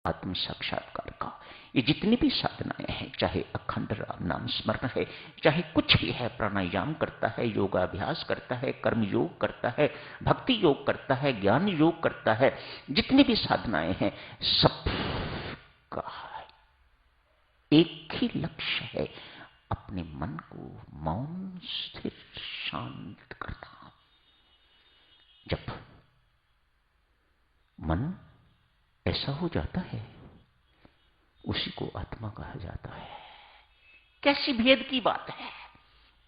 आत्म साक्षात्कार का। ये जितनी भी साधनाएं हैं, चाहे अखंड राम नाम स्मरण है, चाहे कुछ भी है, प्राणायाम करता है, योगाभ्यास करता है, कर्म योग करता है, भक्ति योग करता है, ज्ञान योग करता है, जितनी भी साधनाएं हैं, सबका एक ही लक्ष्य है, अपने मन को मौन स्थिर शांत करना। जब मन ऐसा हो जाता है, उसी को आत्मा कहा जाता है। कैसी भेद की बात है,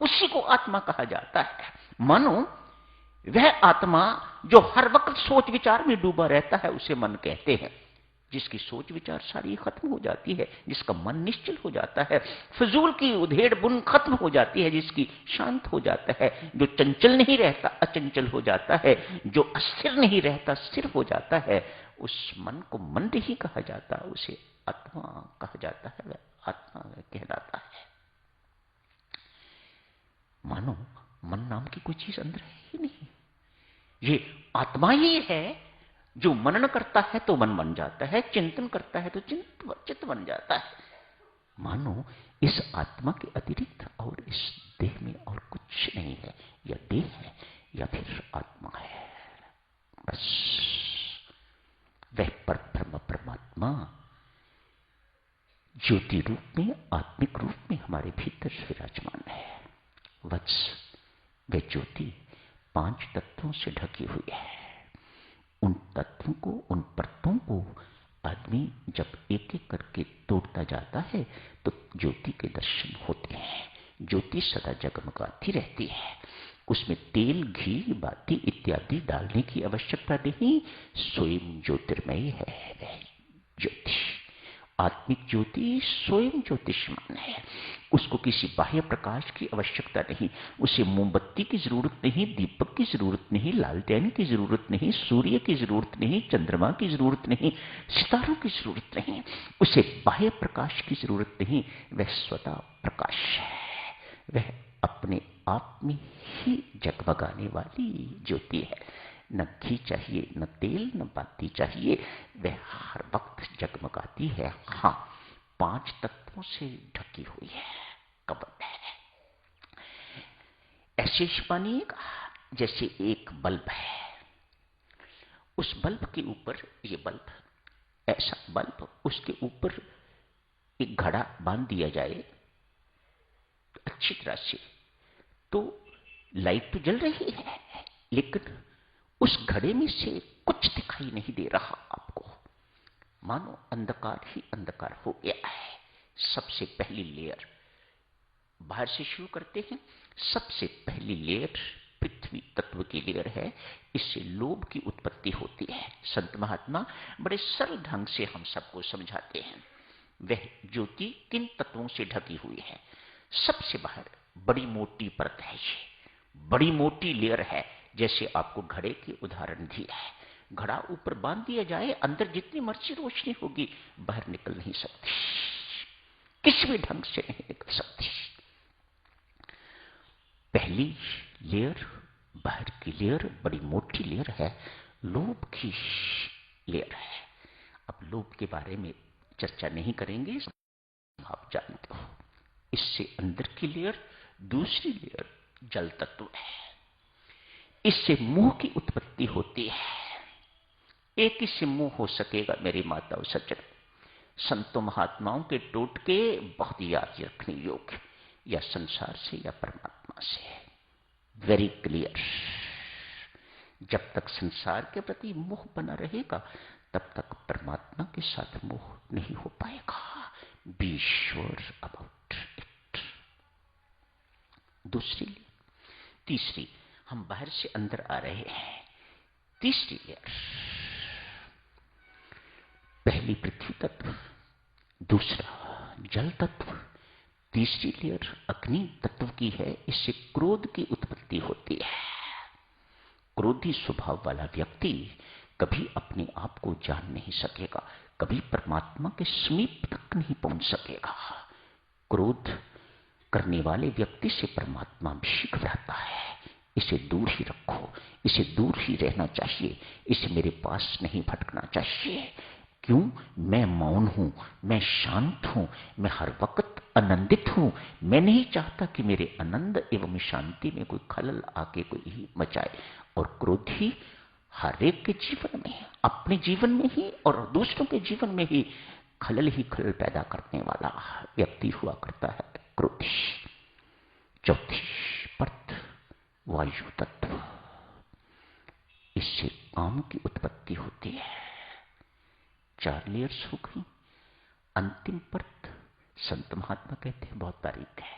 उसी को आत्मा कहा जाता है। मानो वह आत्मा जो हर वक्त सोच विचार में डूबा रहता है, उसे मन कहते हैं। जिसकी सोच विचार सारी खत्म हो जाती है, जिसका मन निश्चल हो जाता है, फजूल की उधेड़ बुन खत्म हो जाती है, जिसकी शांत हो जाता है, जो चंचल नहीं रहता अचंचल हो जाता है, जो अस्थिर नहीं रहता स्थिर हो जाता है, उस मन को मन नहीं कहा जाता, उसे आत्मा कहा जाता है, वह आत्मा कहलाता है। मानो मन नाम की कोई चीज अंदर है ही नहीं, ये आत्मा ही है। जो मनन करता है तो मन बन जाता है, चिंतन करता है तो चित्त बन जाता है। मानो इस आत्मा के अतिरिक्त और इस देह में और कुछ नहीं है, या देह है या फिर आत्मा है। बस वह परब्रह्म परमात्मा ज्योति रूप में, आत्मिक रूप में हमारे भीतर विराजमान है। वत्स, वह ज्योति 5 तत्वों से ढकी हुई है। उन तत्वों को, उन परतों को आदमी जब एक एक करके तोड़ता जाता है तो ज्योति के दर्शन होते हैं। ज्योति सदा जगमगाती रहती है, उसमें तेल, घी, बाती इत्यादि डालने की आवश्यकता नहीं। स्वयं ज्योतिर्मय है वह ज्योति। आत्मिक ज्योति स्वयं ज्योतिष्मान है, उसको किसी बाह्य प्रकाश की आवश्यकता नहीं। उसे मोमबत्ती की जरूरत नहीं, दीपक की जरूरत नहीं, लालटेन की जरूरत नहीं, सूर्य की जरूरत नहीं, चंद्रमा की जरूरत नहीं, सितारों की जरूरत नहीं, उसे बाह्य प्रकाश की जरूरत नहीं। वह स्वतः प्रकाश है, वह अपने आप में ही जगमगाने वाली ज्योति है। न घी चाहिए, न तेल, न बाती चाहिए, वह हर वक्त जगमगाती है। हां, 5 तत्वों से ढकी हुई है, कवच है। ऐसे मानिएगा जैसे एक बल्ब है, उस बल्ब के ऊपर, ये बल्ब, ऐसा बल्ब, उसके ऊपर एक घड़ा बांध दिया जाए अच्छी तरह से, तो लाइट तो जल रही है, लेकिन उस घड़े में से कुछ दिखाई नहीं दे रहा आपको। मानो अंधकार ही अंधकार हो गया है। सबसे पहली लेयर बाहर से शुरू करते हैं। सबसे पहली लेयर पृथ्वी तत्व की लेयर है, इससे लोभ की उत्पत्ति होती है। संत महात्मा बड़े सरल ढंग से हम सबको समझाते हैं। वह ज्योति किन तत्वों से ढकी हुई है? सबसे बाहर बड़ी मोटी परत है, ये बड़ी मोटी लेयर है। जैसे आपको घड़े के उदाहरण दिया है, घड़ा ऊपर बांध दिया जाए, अंदर जितनी मर्जी रोशनी होगी बाहर निकल नहीं सकती, किसी भी ढंग से नहीं निकल सकती। पहली लेयर, बाहर की लेयर बड़ी मोटी लेयर है, लोभ की लेयर है। अब लोभ के बारे में चर्चा नहीं करेंगे, आप जानते हो। इससे अंदर की लेयर, दूसरी लेयर जल तत्व है, इससे मोह की उत्पत्ति होती है। एक ही से मोह हो सकेगा मेरी माताओं सज्जन, संतों महात्माओं के टोटके बहुत याद रखने योग्य, या संसार से या परमात्मा से। Very clear. जब तक संसार के प्रति मोह बना रहेगा तब तक परमात्मा के साथ मोह नहीं हो पाएगा। Be sure about it. दूसरी, तीसरी, हम बाहर से अंदर आ रहे हैं। तीसरी लेयर, पहली पृथ्वी तत्व, दूसरा जल तत्व, तीसरी लेयर अग्नि तत्व की है। इससे क्रोध की उत्पत्ति होती है। क्रोधी स्वभाव वाला व्यक्ति कभी अपने आप को जान नहीं सकेगा, कभी परमात्मा के समीप तक नहीं पहुंच सकेगा। क्रोध करने वाले व्यक्ति से परमात्मा भी घबराता है। इसे दूर ही रखो, इसे दूर ही रहना चाहिए, इसे मेरे पास नहीं भटकना चाहिए। क्यों? मैं मौन हूं, मैं शांत हूं, मैं हर वक्त आनंदित हूं। मैं नहीं चाहता कि मेरे आनंद एवं शांति में कोई खलल आके कोई ही मचाए। और क्रोधी हर एक के जीवन में, अपने जीवन में ही और दूसरों के जीवन में ही खलल पैदा करने वाला व्यक्ति हुआ करता है क्रोधी। चौथी परत वायु तत्व, इससे काम की उत्पत्ति होती है। 4 लेयर्स हो गई। अंतिम परत संत महात्मा कहते हैं बहुत बारीक है,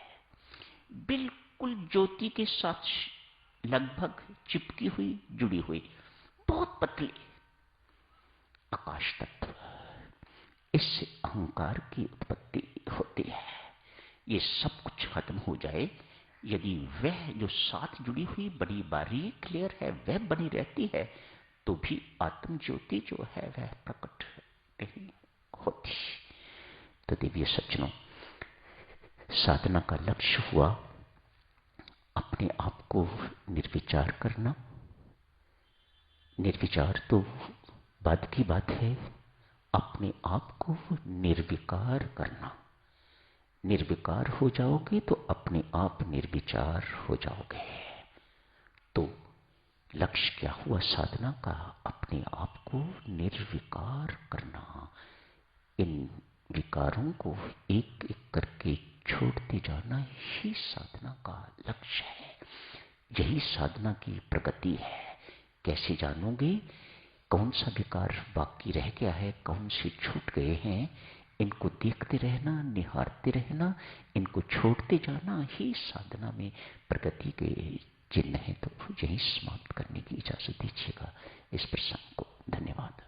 बिल्कुल ज्योति के साथ लगभग चिपकी हुई, जुड़ी हुई, बहुत पतली, आकाश तत्व। इससे अहंकार की उत्पत्ति होती है। ये सब कुछ खत्म हो जाए, यदि वह जो साथ जुड़ी हुई बड़ी बारीक लेयर है वह बनी रहती है, तो भी आत्म ज्योति जो है वह प्रकट नहीं होती। तो दिव्य सज्जनों, साधना का लक्ष्य हुआ अपने आप को निर्विचार करना। निर्विचार तो बाद की बात है, अपने आप को निर्विकार करना। निर्विकार हो जाओगे तो अपने आप निर्विचार हो जाओगे। तो लक्ष्य क्या हुआ साधना का? अपने आप को निर्विकार करना। इन विकारों को एक एक करके छोड़ते जाना ही साधना का लक्ष्य है। यही साधना की प्रगति है। कैसे जानोगे कौन सा विकार बाकी रह गया है, कौन से छूट गए हैं? इनको देखते रहना, निहारते रहना, इनको छोड़ते जाना ही साधना में प्रगति के चिन्ह है। तो यही समाप्त करने की इजाजत दीजिएगा इस प्रसंग को। धन्यवाद।